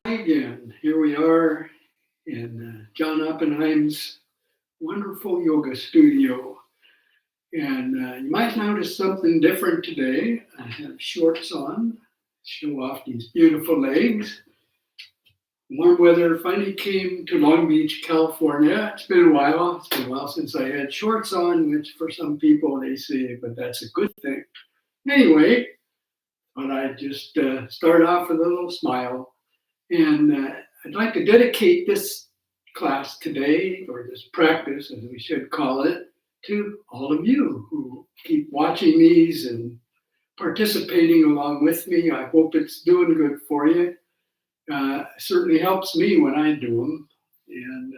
Again, here we are in John Oppenheim's wonderful yoga studio. And you might notice something different today. I have shorts on, show off these beautiful legs. Warm weather finally came to Long Beach, California. It's been a while. It's been a while since I had shorts on, which for some people they say, but that's a good thing. Anyway, but I just start off with a little smile. And I'd like to dedicate this class today, or this practice, as we should call it, to all of you who keep watching these and participating along with me. I hope it's doing good for you. Certainly helps me when I do them. And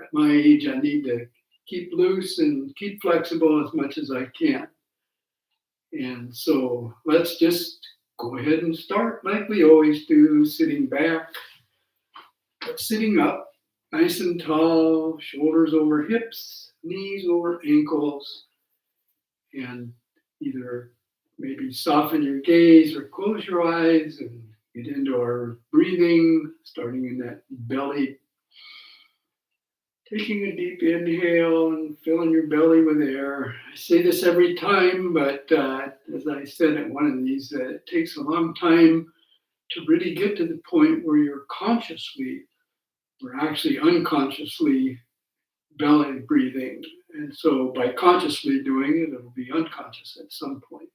at my age, I need to keep loose and keep flexible as much as I can. And so let's just go ahead and start like we always do, sitting back, but sitting up, nice and tall, shoulders over hips, knees over ankles, and either maybe soften your gaze or close your eyes and get into our breathing, starting in that belly. Taking a deep inhale and filling your belly with air. I say this every time, but as I said at one of these, it takes a long time to really get to the point where you're consciously or actually unconsciously belly breathing. And so by consciously doing it, it'll be unconscious at some point.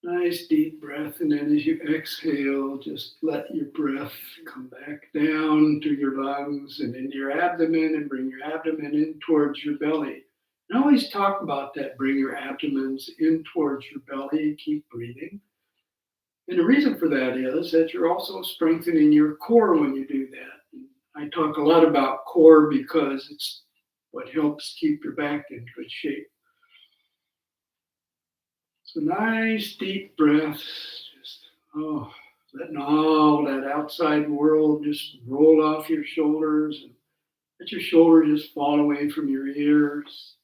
Nice deep breath, and then as you exhale, just let your breath come back down to your lungs and into your abdomen, and bring your abdomen in towards your belly. And I always talk about that, bring your abdomens in towards your belly, keep breathing. And the reason for that is that you're also strengthening your core when you do that. And I talk a lot about core because it's what helps keep your back in good shape. So nice deep breaths, just letting all that outside world just roll off your shoulders and let your shoulders just fall away from your ears.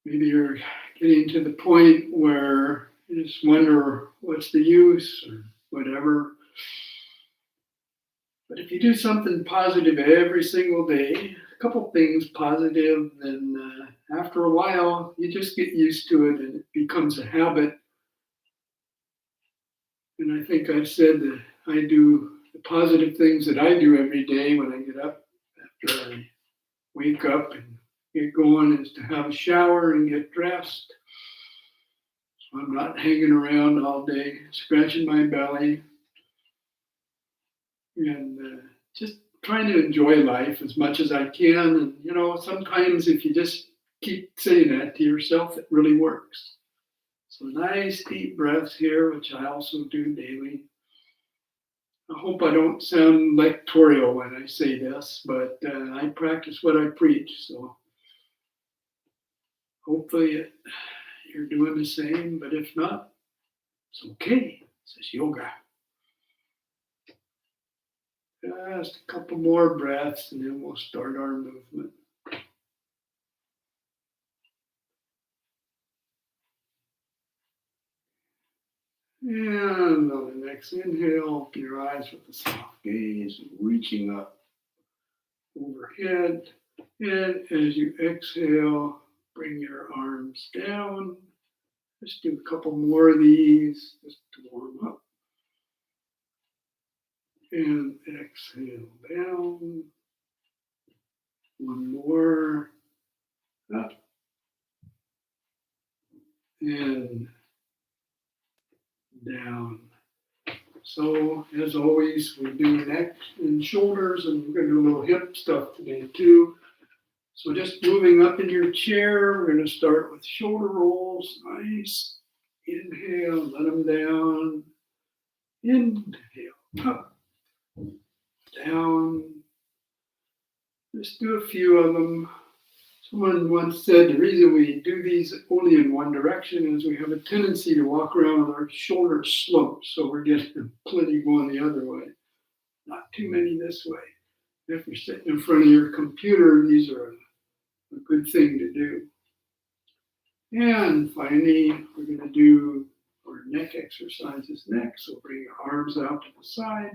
Maybe you're getting to the point where you just wonder what's the use or whatever. But if you do something positive every single day, a couple things positive, then after a while, you just get used to it and it becomes a habit. And I think I've said that I do the positive things that I do every day when I get up, after I wake up and get going, is to have a shower and get dressed. So I'm not hanging around all day, scratching my belly, and just trying to enjoy life as much as I can. And sometimes if you just keep saying that to yourself, it really works. So nice deep breaths here, which I also do daily. I hope I don't sound lectorial when I say this, but I practice what I preach. So hopefully you're doing the same, but if not, it's okay. This is yoga. Just a couple more breaths and then we'll start our movement. And on the next inhale, open your eyes with a soft gaze, reaching up overhead. And as you exhale, bring your arms down. Let's do a couple more of these just to warm up. And exhale down. One more. Up. And down. So as always, we do neck and shoulders, and we're going to do a little hip stuff today too. So just moving up in your chair, we're going to start with shoulder rolls. Nice. Inhale, let them down. Inhale, up, down. Just do a few of them. Someone once said the reason we do these only in one direction is we have a tendency to walk around with our shoulders sloped, so we're getting plenty going the other way. Not too many this way. If you're sitting in front of your computer, these are a good thing to do. And finally, we're going to do our neck neck exercises next. So bring your arms out to the side,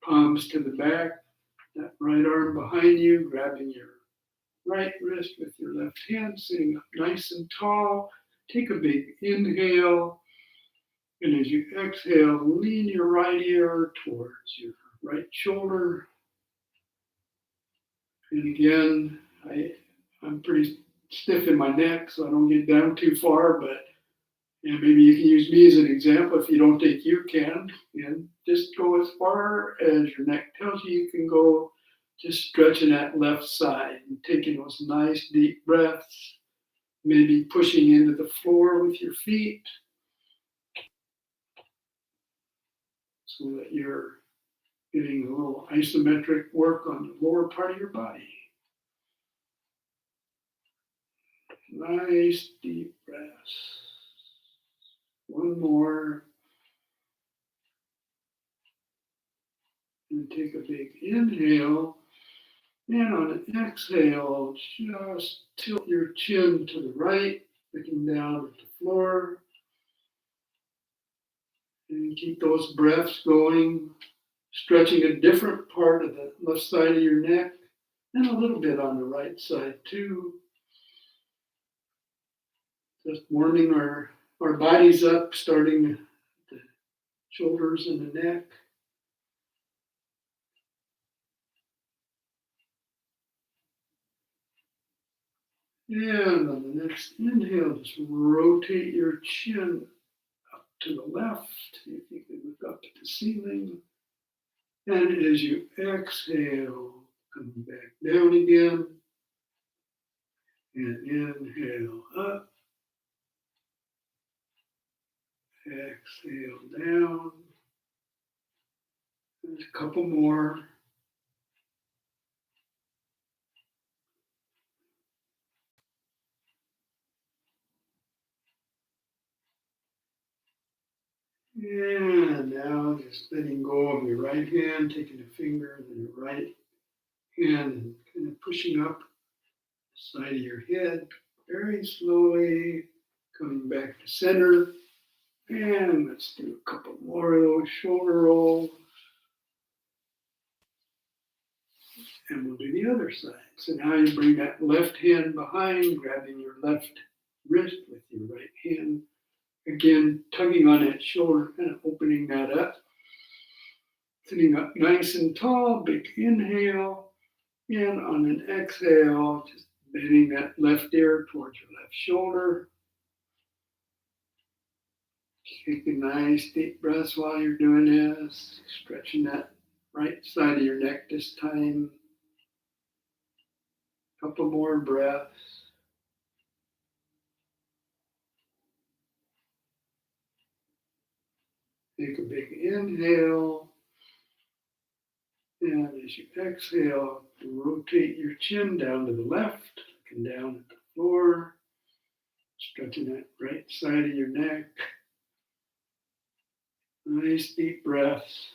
palms to the back, that right arm behind you, grabbing your right wrist with your left hand, sitting up nice and tall. Take a big inhale. And as you exhale, lean your right ear towards your right shoulder. And again, I'm pretty stiff in my neck, so I don't get down too far, but maybe you can use me as an example. If you don't think you can, and just go as far as your neck tells you you can go, just stretching that left side and taking those nice deep breaths, maybe pushing into the floor with your feet so that you're getting a little isometric work on the lower part of your body. Nice deep breaths. One more. And take a big inhale. And on an exhale, just tilt your chin to the right, looking down at the floor. And keep those breaths going, stretching a different part of the left side of your neck, and a little bit on the right side too. Just warming our bodies up, starting at the shoulders and the neck. And on the next inhale, just rotate your chin up to the left. You can look up at the ceiling. And as you exhale, come back down again. And inhale up. Exhale down. There's a couple more. And now just letting go of your right hand, taking a finger and then your right hand and kind of pushing up the side of your head very slowly, coming back to center. And let's do a couple more of those shoulder rolls. And we'll do the other side. So now you bring that left hand behind, grabbing your left wrist with your right hand. Again, tugging on that shoulder, kind of opening that up. Sitting up nice and tall, big inhale. And on an exhale, just bending that left ear towards your left shoulder. Taking nice deep breaths while you're doing this. Stretching that right side of your neck this time. Couple more breaths. Take a big inhale. And as you exhale, rotate your chin down to the left, looking down at the floor, stretching that right side of your neck. Nice deep breaths.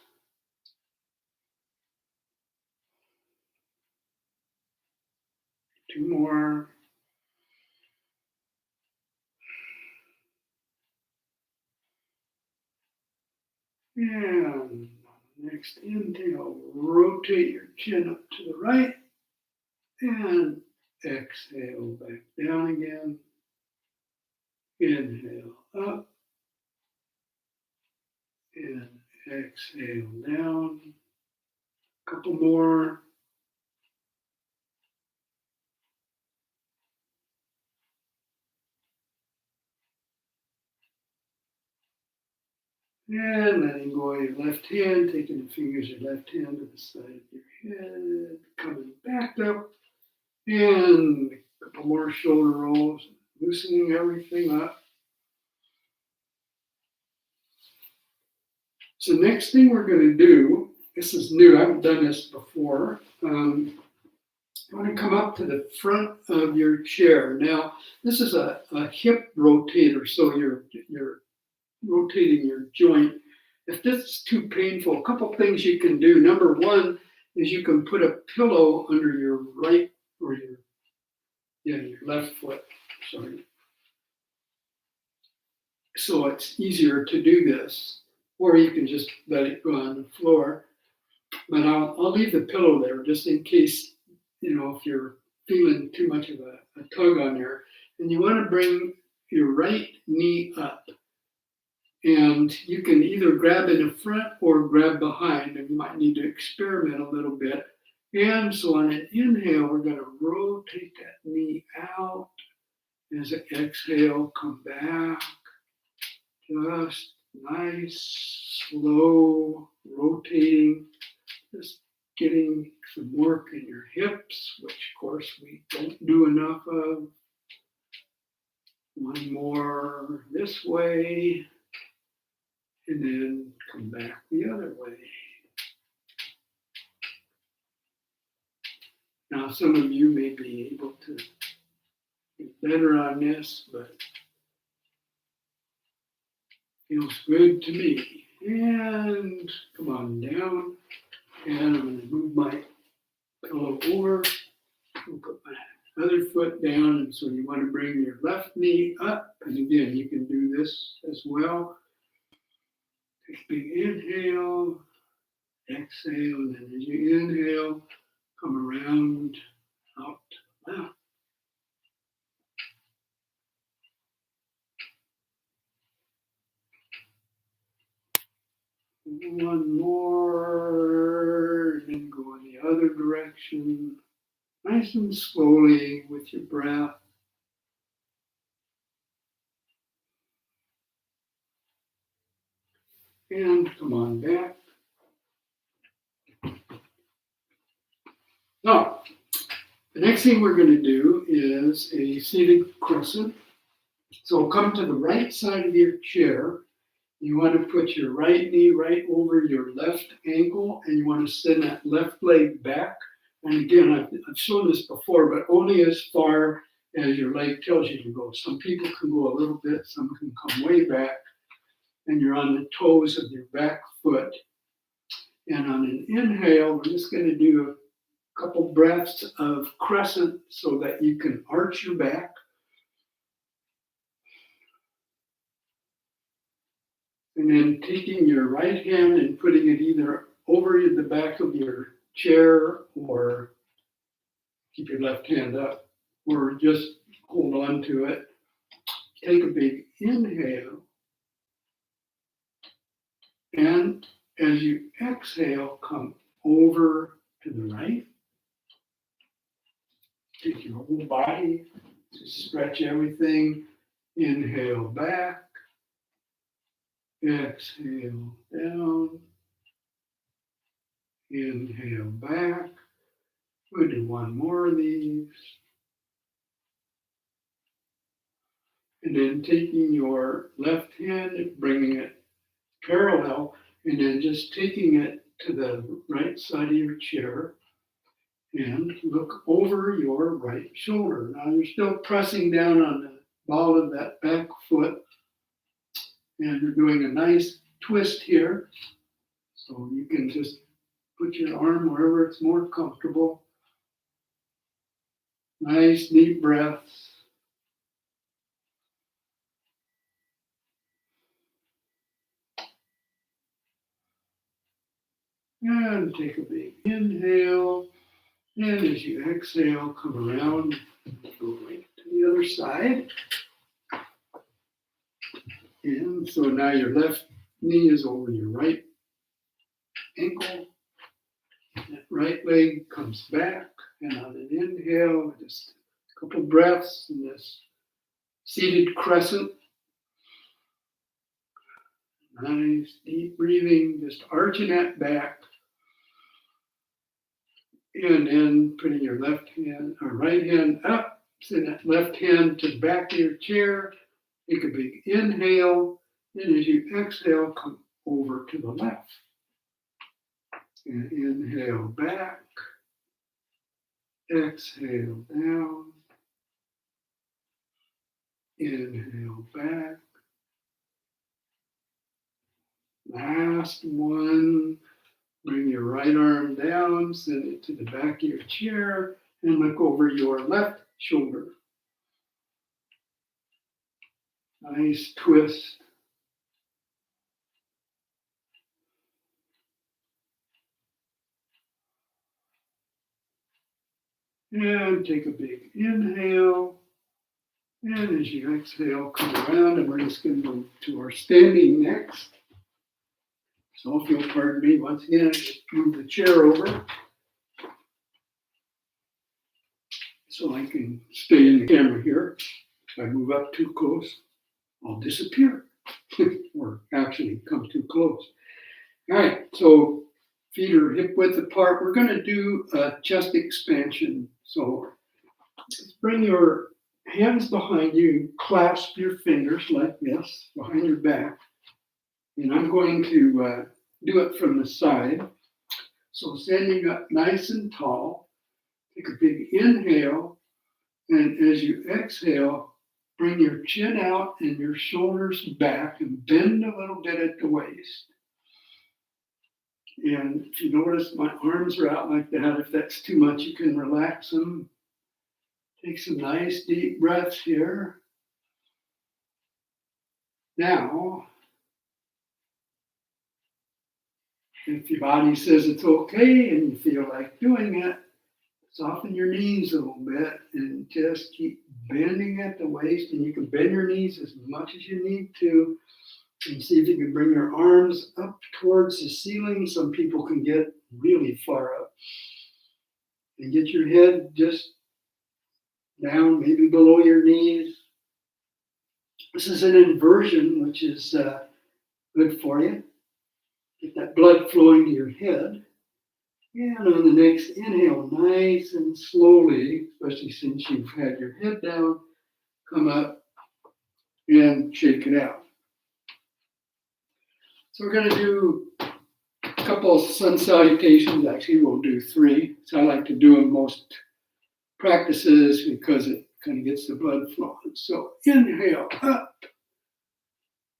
Two more. And next inhale, rotate your chin up to the right. And exhale back down again. Inhale up. And exhale down. Couple more. And letting go of your left hand, taking the fingers of your left hand to the side of your head, coming back up, and a couple more shoulder rolls, loosening everything up. So next thing we're going to do, this is new, I haven't done this before. You want to come up to the front of your chair. Now, this is a hip rotator, so you're rotating your joint. If this is too painful, a couple things you can do. Number one is you can put a pillow under your right or your left foot. Sorry. So it's easier to do this, or you can just let it go on the floor. But I'll leave the pillow there just in case, if you're feeling too much of a tug on there. And you want to bring your right knee up. And you can either grab in the front or grab behind, and you might need to experiment a little bit. And so on an inhale, we're going to rotate that knee out. As an exhale, come back. Just nice, slow rotating. Just getting some work in your hips, which of course we don't do enough of. One more this way, and then come back the other way. Now, some of you may be able to get better on this, but feels good to me. And come on down, and I'm going to move my pillow over. I'll put my other foot down, and so you want to bring your left knee up. And again, you can do this as well. Take a big inhale, exhale, and then as you inhale, come around, out, left. One more, and then go in the other direction, nice and slowly with your breath. And come on back. Now, the next thing we're going to do is a seated crescent. So come to the right side of your chair. You want to put your right knee right over your left ankle, and you want to send that left leg back. And again, I've shown this before, but only as far as your leg tells you to go. Some people can go a little bit, some can come way back, and you're on the toes of your back foot. And on an inhale, we're just going to do a couple breaths of crescent so that you can arch your back. And then taking your right hand and putting it either over the back of your chair, or keep your left hand up, or just hold on to it. Take a big inhale. And as you exhale, come over to the right. Take your whole body to stretch everything. Inhale back. Exhale down. Inhale back. We'll do one more of these. And then taking your left hand and bringing it parallel, and then just taking it to the right side of your chair and look over your right shoulder. Now you're still pressing down on the ball of that back foot, and you're doing a nice twist here. So you can just put your arm wherever it's more comfortable. Nice deep breaths. And take a big inhale. And as you exhale, come around, go right to the other side. And so now your left knee is over your right ankle. That right leg comes back. And on an inhale, just a couple breaths in this seated crescent. Nice deep breathing, just arching that back. And then putting your left hand or right hand up, send that left hand to the back of your chair. Take a big inhale, and as you exhale, come over to the left. And inhale back, exhale down, inhale back. Last one. Bring your right arm down, send it to the back of your chair, and look over your left shoulder. Nice twist. And take a big inhale. And as you exhale, come around, and we're just going to move to our standing next. So if you'll pardon me, once again, just move the chair over so I can stay in the camera here. If I move up too close, I'll disappear or actually come too close. All right, so feet are hip width apart. We're going to do a chest expansion. So let's bring your hands behind you, clasp your fingers like this behind your back. And I'm going to do it from the side. So standing up nice and tall, take a big inhale. And as you exhale, bring your chin out and your shoulders back and bend a little bit at the waist. And if you notice, my arms are out like that. If that's too much, you can relax them. Take some nice deep breaths here. Now, if your body says it's okay and you feel like doing it, soften your knees a little bit and just keep bending at the waist. And you can bend your knees as much as you need to. And see if you can bring your arms up towards the ceiling. Some people can get really far up. And get your head just down, maybe below your knees. This is an inversion, which is good for you. Get that blood flowing to your head. And on the next inhale, nice and slowly, especially since you've had your head down, come up and shake it out. So we're going to do a couple of sun salutations. Actually, we'll do 3. So I like to do them most practices because it kind of gets the blood flowing. So inhale up,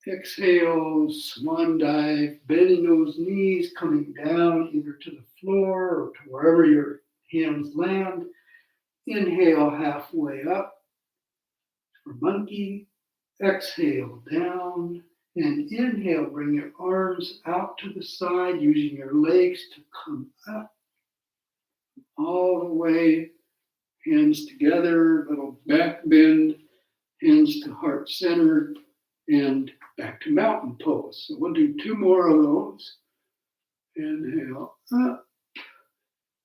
exhale, swan dive, bending those knees, coming down either to the floor or to wherever your hands land. Inhale halfway up for monkey. Exhale down. And inhale, bring your arms out to the side, using your legs to come up all the way. Hands together, little back bend, hands to heart center, and back to mountain pose. So we'll do 2 more of those. Inhale up.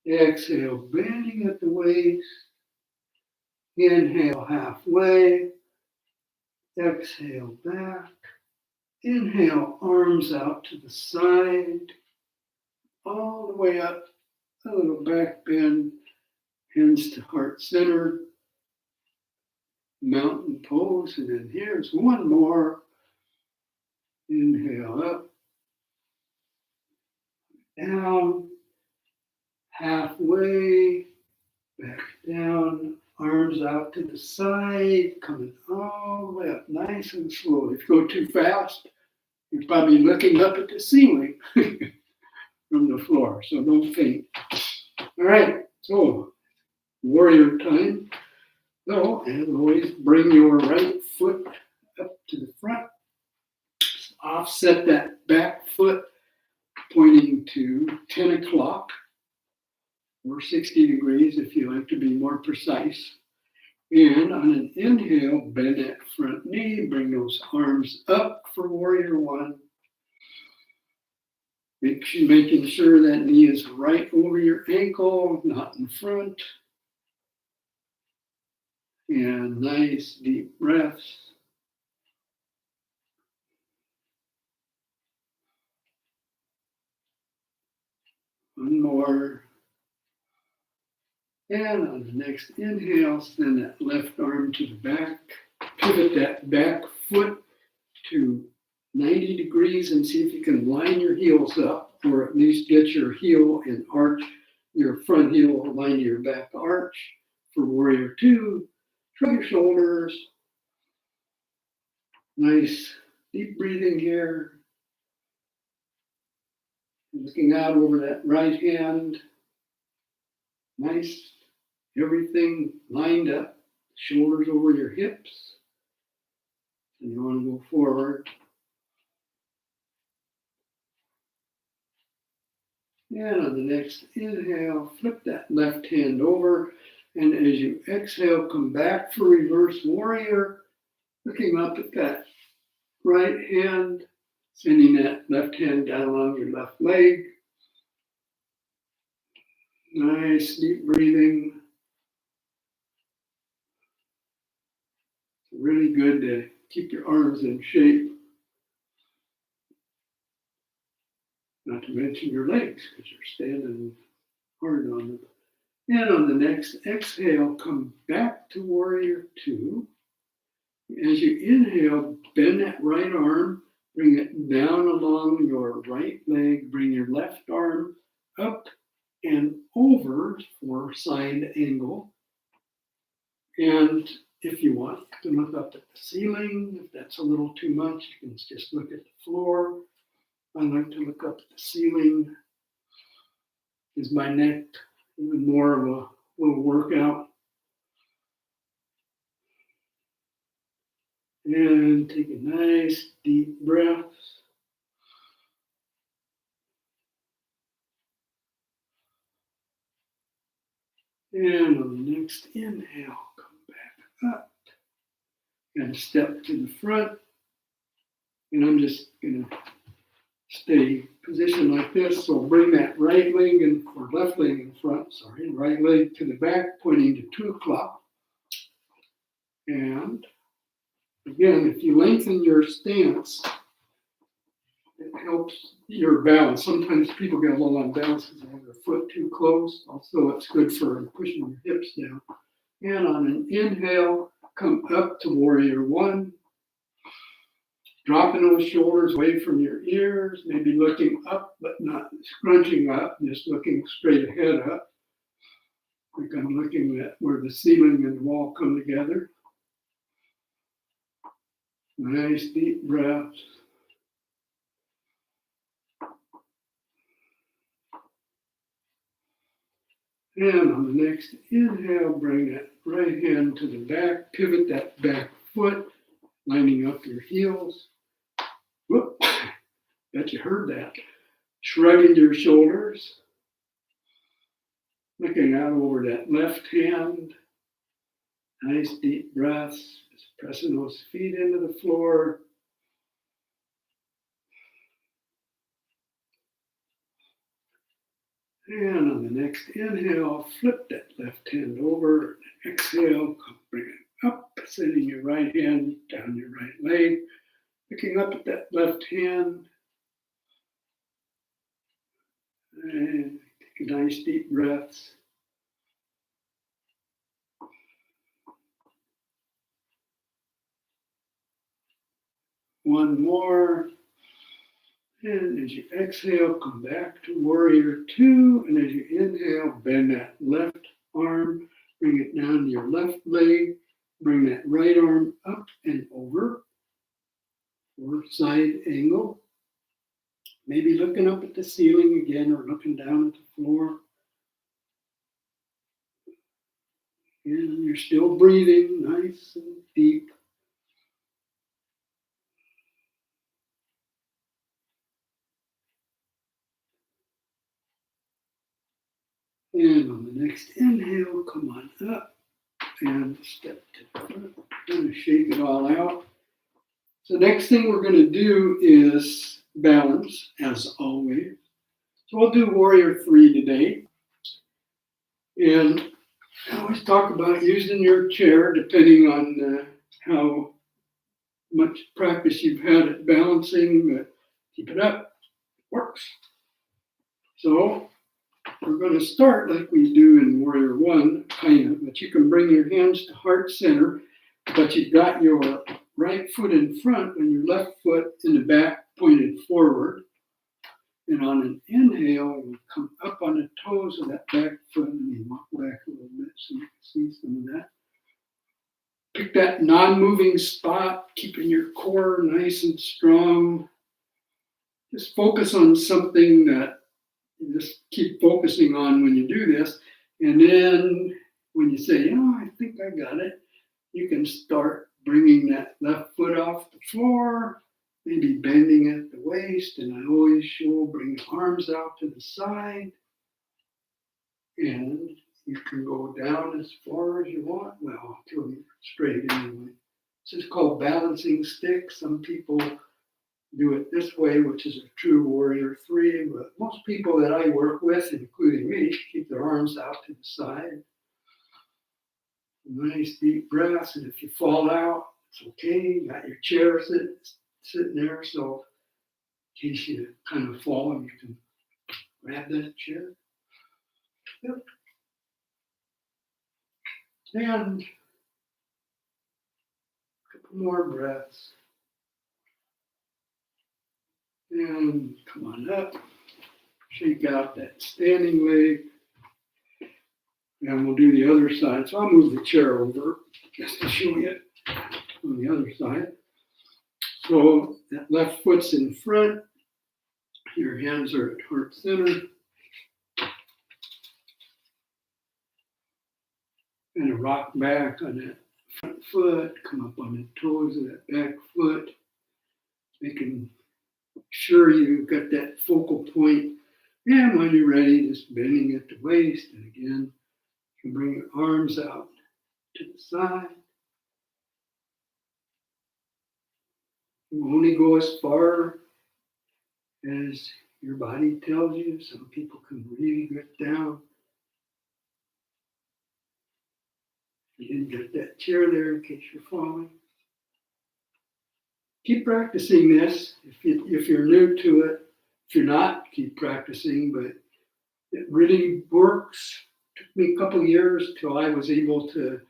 Exhale, bending at the waist. Inhale halfway. Exhale back. Inhale, arms out to the side, all the way up, a little back bend, hands to heart center, mountain pose. And then here's 1 more. Inhale up, down, halfway, back down, arms out to the side, coming all the way up, nice and slow. If you go too fast, you're probably looking up at the ceiling from the floor, so don't faint. All right, so warrior time. So, as always, bring your right foot up to the front. Offset that back foot pointing to 10 o'clock or 60 degrees if you like to be more precise. And on an inhale, bend that front knee, bring those arms up for warrior 1. Making sure that knee is right over your ankle, not in front. And nice deep breaths. One more. And on the next inhale, send that left arm to the back. Pivot that back foot to 90 degrees and see if you can line your heels up, or at least get your heel and arch, your front heel aligned to your back arch. For warrior 2, shrug your shoulders. Nice deep breathing here. Looking out over that right hand. Nice. Everything lined up. Shoulders over your hips. And you want to go forward. And on the next inhale, flip that left hand over And as you exhale, come back for reverse warrior, looking up at that right hand, sending that left hand down along your left leg. Nice deep breathing. It's really good to keep your arms in shape. Not to mention your legs, because you're standing hard on them. And on the next exhale, come back to warrior two. As you inhale, bend that right arm, bring it down along your right leg, bring your left arm up and over for side angle. And if you want, you can look up at the ceiling. If that's a little too much, you can just look at the floor. I like to look up at the ceiling. Gives my neck even more of a little workout. And take a nice deep breath. And on the next inhale, come back up and step to the front. And I'm just going to stay positioned like this. So bring that right leg or left leg in front, right leg to the back, pointing to 2 o'clock. And again, if you lengthen your stance, it helps your balance. Sometimes people get a little unbalanced because they have their foot too close. Also, it's good for pushing your hips down. And on an inhale, come up to warrior one. Dropping those shoulders away from your ears, maybe looking up, but not scrunching up, just looking straight ahead up. Like I'm looking at where the ceiling and the wall come together. Nice deep breaths. And on the next inhale, bring that right hand to the back, pivot that back foot, lining up your heels. Whoop, bet you heard that. Shrugging your shoulders, looking out over that left hand. Nice deep breaths, just pressing those feet into the floor. And on the next inhale, flip that left hand over. Exhale, bring it up, sending your right hand down your right leg. Looking up at that left hand. And take a nice deep breaths. One more. And as you exhale, come back to warrior two. And as you inhale, bend that left arm, bring it down to your left leg, bring that right arm up and over for side angle. Maybe looking up at the ceiling again or looking down at the floor. And you're still breathing nice and deep. And on the next inhale, come on up and step to the front. Kind of shake it all out. So next thing we're going to do is balance, as always. So we'll do warrior three today. And I always talk about using your chair depending on how much practice you've had at balancing. Keep it up. It works. So we're going to start like we do in warrior one, kind of, but you can bring your hands to heart center, but you've got your right foot in front and your left foot in the back pointed forward. And on an inhale, you come up on the toes of that back foot and you walk back a little bit so you can see some of that. Pick that non-moving spot, keeping your core nice and strong. Just focus on something that you just keep focusing on when you do this. And then when you say, I think I got it, you can start bringing that left foot off the floor, maybe bending at the waist. And I always bring the arms out to the side. And You can go down as far as you want. Well, till you're straight anyway. This is called balancing stick. Some people do it this way, which is a true warrior three, but most people that I work with, including me, keep their arms out to the side. Nice deep breaths, and if you fall out, it's okay. You got your chair sitting there, so in case you kind of fall, you can grab that chair. Yep. And a couple more breaths. And come on up. Shake out that standing leg. And we'll do the other side. So I'll move the chair over just to show you on the other side. So that left foot's in front. Your hands are at heart center. And a rock back on that front foot. Come up on the toes of that back foot. Making sure you've got that focal point. And when you're ready, just bending at the waist. And again, you can bring your arms out to the side. You only go as far as your body tells you. Some people can really get down. You didn't get that chair there in case you're falling. Keep practicing this if you're new to it. If you're not, keep practicing, but it really works. It took me a couple of years till I was able to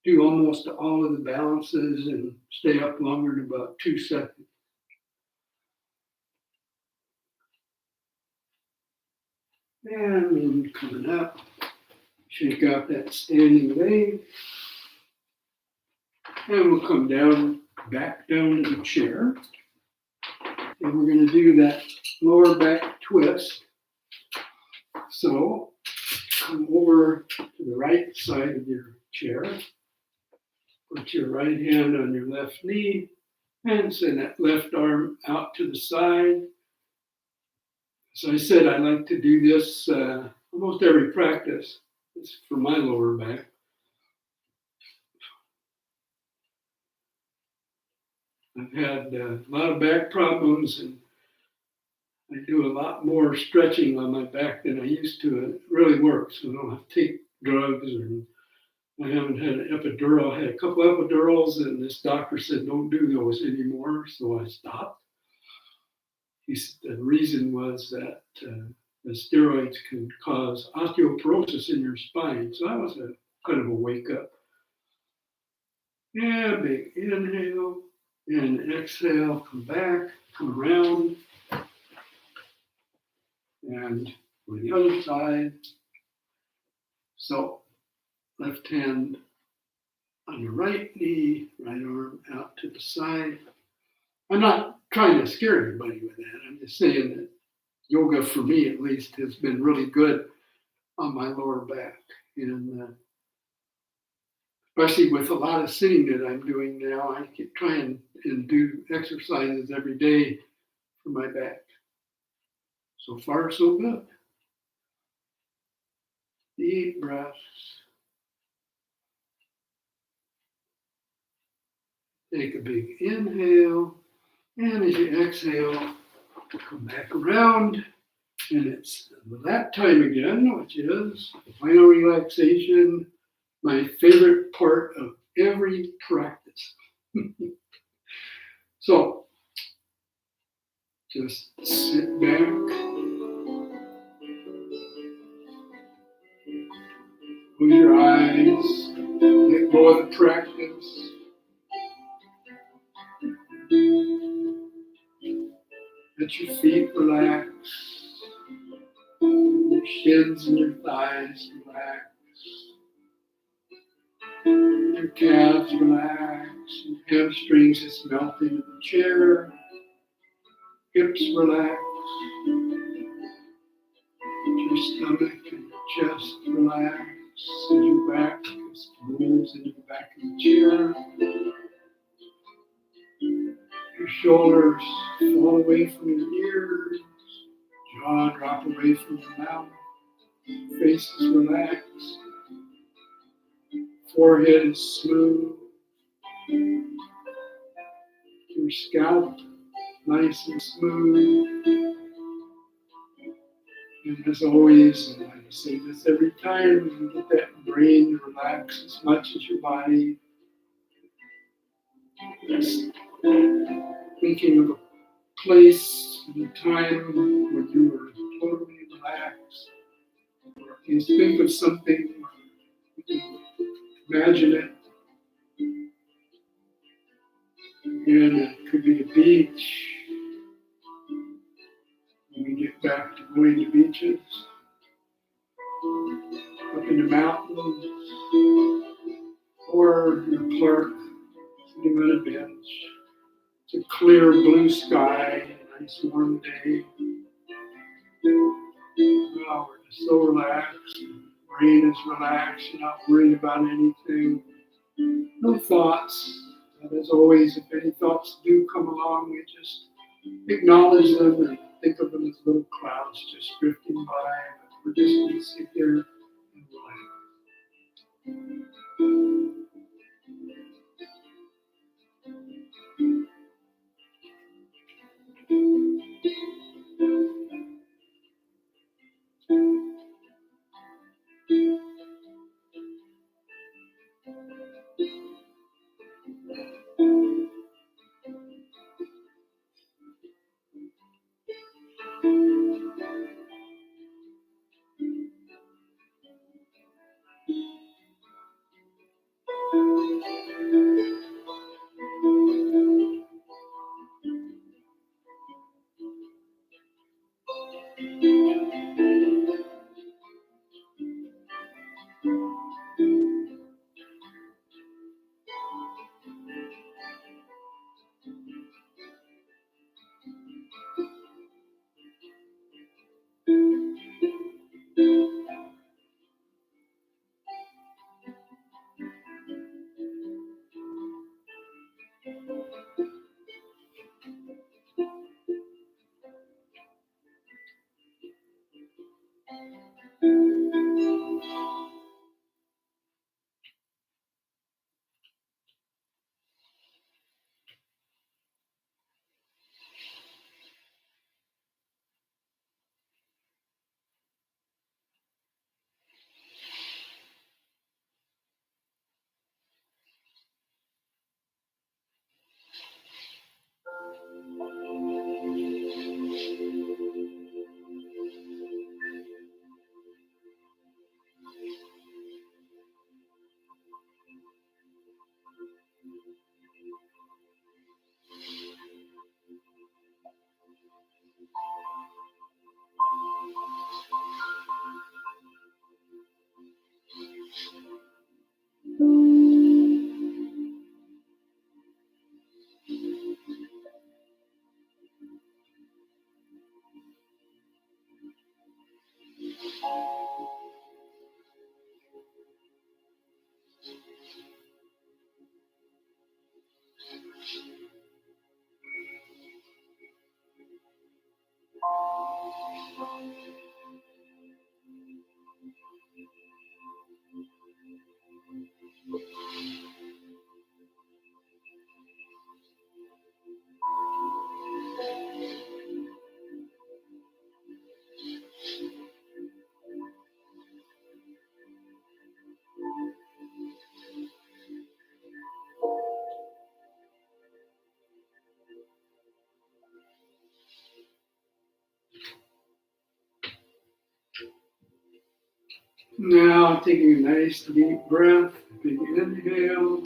do almost all of the balances and stay up longer than about 2 seconds. And then coming up, shake out that standing leg. And we'll come down, back down to the chair. And we're going to do that lower back twist. So come over to the right side of your chair. Put your right hand on your left knee and send that left arm out to the side. As I said, I like to do this almost every practice. It's for my lower back. I've had a lot of back problems, and I do a lot more stretching on my back than I used to, and it really works. I don't have to take drugs, or I haven't had an epidural. I had a couple epidurals, and this doctor said don't do those anymore, so I stopped. The reason was that the steroids can cause osteoporosis in your spine, so that was a kind of a wake up. Yeah, big inhale. And exhale, come back, come around. And on the other side. So left hand on your right knee, right arm out to the side. I'm not trying to scare anybody with that. I'm just saying that yoga, for me at least, has been really good on my lower back. And especially with a lot of sitting that I'm doing now, I keep trying and do exercises every day for my back. So far, so good. Deep breaths. Take a big inhale, and as you exhale, come back around, and it's that time again, which is final relaxation, my favorite part of every practice. So, just sit back, close your eyes, let go of the practice. Let your feet relax, your shins and your thighs relax, your calves relax, your hamstrings just melt into the chair, hips relax, your stomach and your chest relax, and your back just moves into the back of the chair. Your shoulders fall away from your ears, jaw drop away from your mouth, face is relaxed. Forehead is smooth. Your scalp nice and smooth. And as always, and I say this every time, you get that brain to relax as much as your body. Just thinking of a place and a time when you were totally relaxed. Or at least think of something, you can imagine it. And it could be a beach. When we get back to going to beaches, up in the mountains, or in a park, sitting on a bench. It's a clear blue sky, a nice warm day. Wow, we're just so relaxed. Brain is relaxed, you're not worried about anything. No thoughts. And as always, if any thoughts do come along, we just acknowledge them and think of them as little clouds just drifting by. We're just going to sit here and relax. Now, taking a nice deep breath, big inhale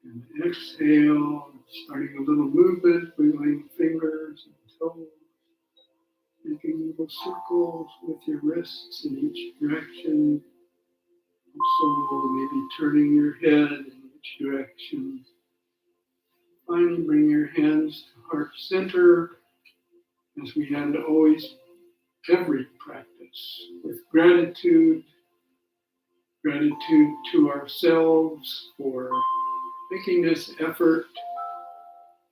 and exhale, starting a little movement, wiggling fingers and toes, making little circles with your wrists in each direction. Also, maybe turning your head in each direction. Finally, bring your hands to heart center, as we had always every practice, with gratitude to ourselves for making this effort.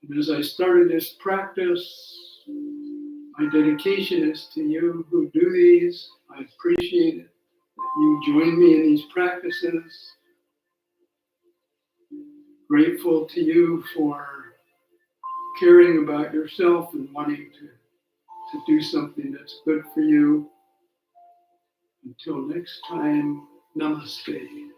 And as I started this practice, my dedication is to you who do these. I appreciate it You join me in these practices. Grateful to you for caring about yourself and wanting to do something that's good for you. Until next time, namaste.